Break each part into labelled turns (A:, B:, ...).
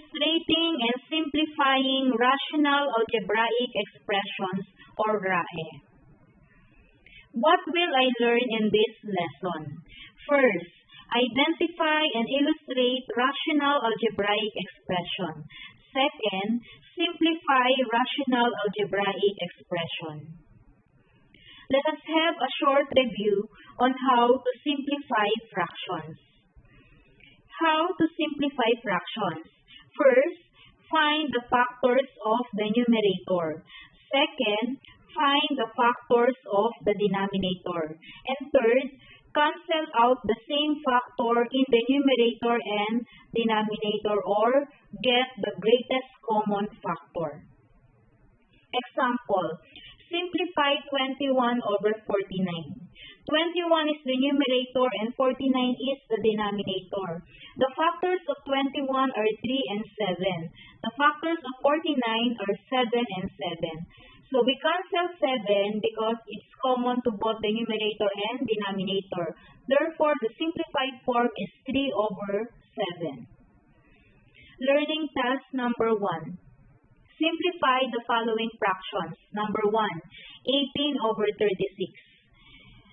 A: illustrating and simplifying rational algebraic expressions or RAE. What will I learn in this lesson? First, identify and illustrate rational algebraic expression. Second, simplify rational algebraic expression. Let us have a short review on how to simplify fractions. How to simplify fractions? First, find the factors of the numerator. Second, find the factors of the denominator. And third, cancel out the same factor in the numerator and denominator or get the greatest common factor. Example, simplify 21 over 49. 21 is the numerator and 49 is the denominator. The factors of 21 are 3 and 7. The factors of 49 are 7 and 7. So we cancel 7 because it's common to both the numerator and denominator. Therefore, the simplified form is 3 over 7. Learning task number 1. Simplify the following fractions. Number 1, 18 over 36.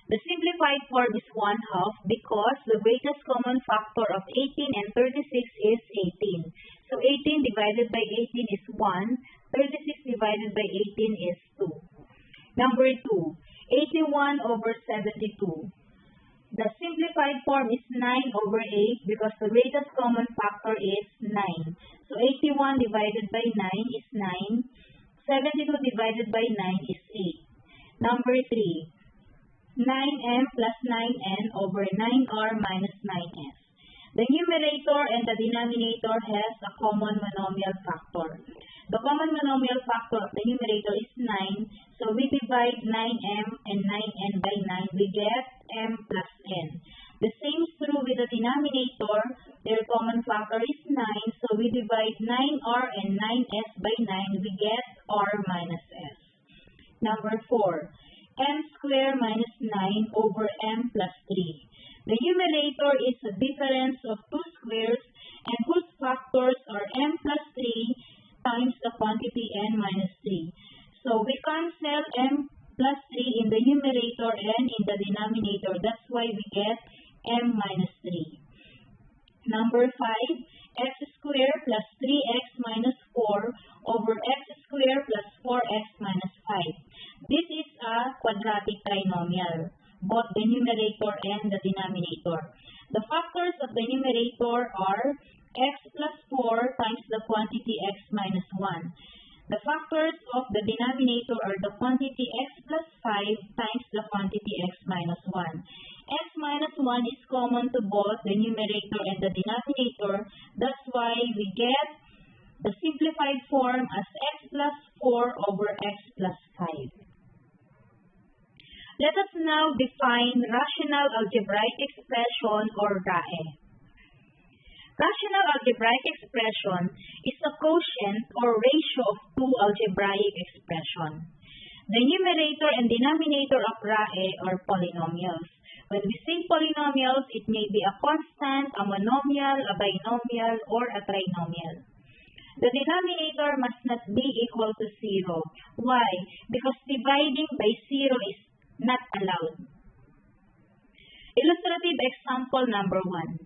A: The simplified form is 1/2 because the greatest common factor of 18 and 36 is 18. So 18 divided by 18 is 1. 36 divided by 18 is 2. Number 2, 81 over 72. The simplified form is 9 over 8 because the greatest common factor is 9. So 81 divided by 9 is 9. 72 divided by 9 is 8. Number 3, 9m plus 9n over 9r minus 9s. The numerator and the denominator has a common monomial factor. The common monomial factor of the numerator is 9, so we divide 9m and 9n by 9, we get m plus n. The same is true with the denominator. Their common factor is 9, so we divide 9r and 9s by 9, we get r minus s. Number 4, m squared minus 9 over m plus 3. The numerator is the difference of two squares and whose factors are m plus 3 times the quantity n minus 3. So we cancel m plus 3 in the numerator and in the denominator. That's why we get m minus 3. Number 5, x squared plus 3x minus 4 over x squared plus 4x minus 5. This is a quadratic trinomial, both the numerator and the denominator. The factors of the numerator are x plus 4 times the quantity x minus 1. The factors of the denominator are the quantity x plus 5 times the quantity x minus 1. X minus 1 is common to both the numerator and the denominator. That's why we get the simplified form as x plus 4 over x plus 5. Let us now define rational algebraic expression or RAE. Rational algebraic expression is a quotient or ratio of two algebraic expressions. The numerator and denominator of RAE are polynomials. When we say polynomials, it may be a constant, a monomial, a binomial, or a trinomial. The denominator must not be equal to 0. Why? Because dividing by 0 is not allowed. Illustrative example number 1.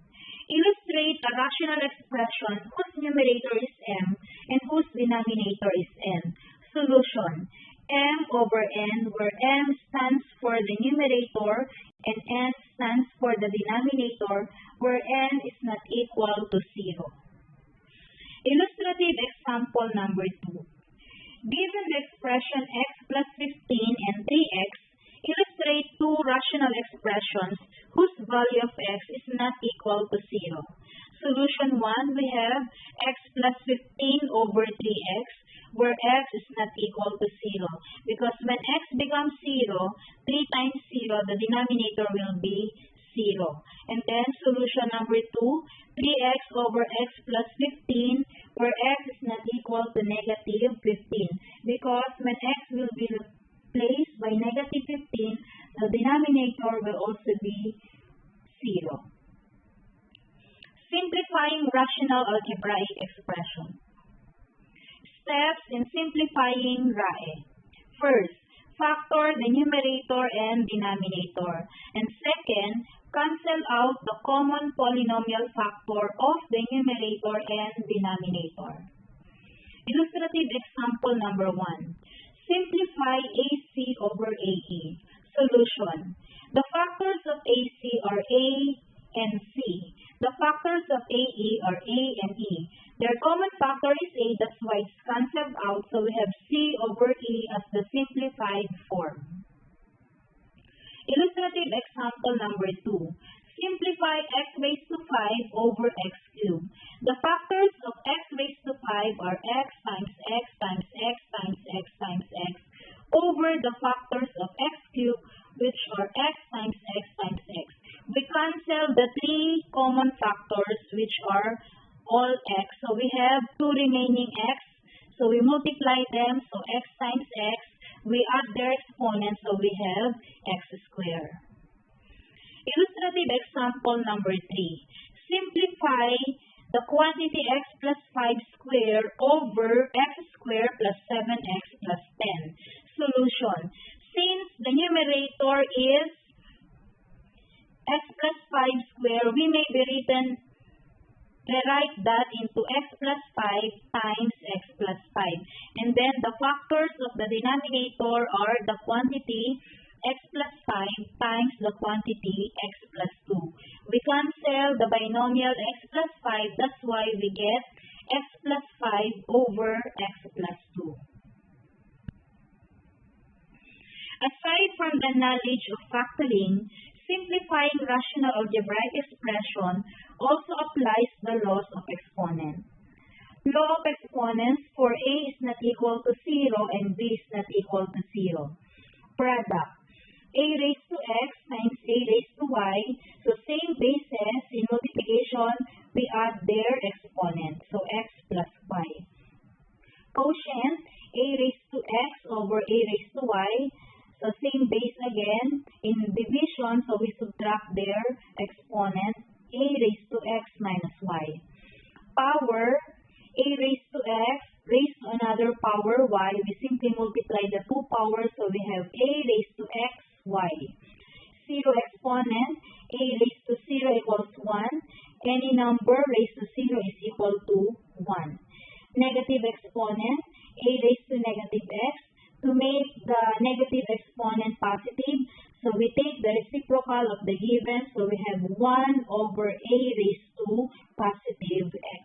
A: Illustrate a rational expression whose numerator is m and whose denominator is n. Solution: m over n, where m stands for the numerator and n stands for the denominator, where n is not equal to 0. Illustrative example number 2. Given the expression x plus 15 and 3x, illustrate two rational expressions whose value of x is not equal to 0. Solution 1, we have x plus 15 over 3x, where x is not equal to 0. Because when x becomes 0, 3 times 0, the denominator will be 0. And then solution number 2, 3x over x plus 15, where x is not equal to negative 15. Because when x will be replaced by negative 15, the denominator will also be 0. Simplifying rational algebraic expression. Steps in simplifying RAE. First, factor the numerator and denominator. And second, cancel out the common polynomial factor of the numerator and denominator. Illustrative example number 1. Simplify AC over AE. Solution. The factors of AC are A and C. The factors of AE are A and E. Their common factor is A, that's why it's cancelled out, so we have C over E as the simplified form. Illustrative example number 2. Simplify x raised to 5 over x cubed. The factors of x raised to 5 are x times x times x times x times x over the factors of x cubed, which are x times x times x. We cancel the 3 common factors, which are all x. So we have 2 remaining x. So we multiply them. So x times x. We add their exponents. So we have x squared. Illustrative example number 3. Simplify the quantity x plus 5 squared over x squared plus 7x plus 10. Solution. Since the numerator is x plus 5 squared, we may be rewrite that into x plus 5 times x plus 5. And then the factors of the denominator are the quantity x plus 5 times the quantity x plus 2. We cancel the binomial x plus 5, that's why we get x plus 5 over x plus 2. Aside from the knowledge of factoring, simplifying rational algebraic expression also applies the laws of exponents. Law of exponents for A is not equal to 0 and B is not equal to 0. Product. A raised to x times A raised to y. So same bases, in multiplication, we add their exponent. So x plus y. Quotient. A raised to x over A raised to y. So same base again. In division, so we subtract their exponent. A raised to x minus y. Power. A raised to x raised to another power y. We simply multiply the two powers. So we have A raised to x y. 0 exponent. A raised to 0 equals 1. Any number raised to 0 is equal to 1. Negative exponent. A raised to negative x. To make the negative exponent positive, so we take the reciprocal of the given, so we have 1 over A raised to positive x.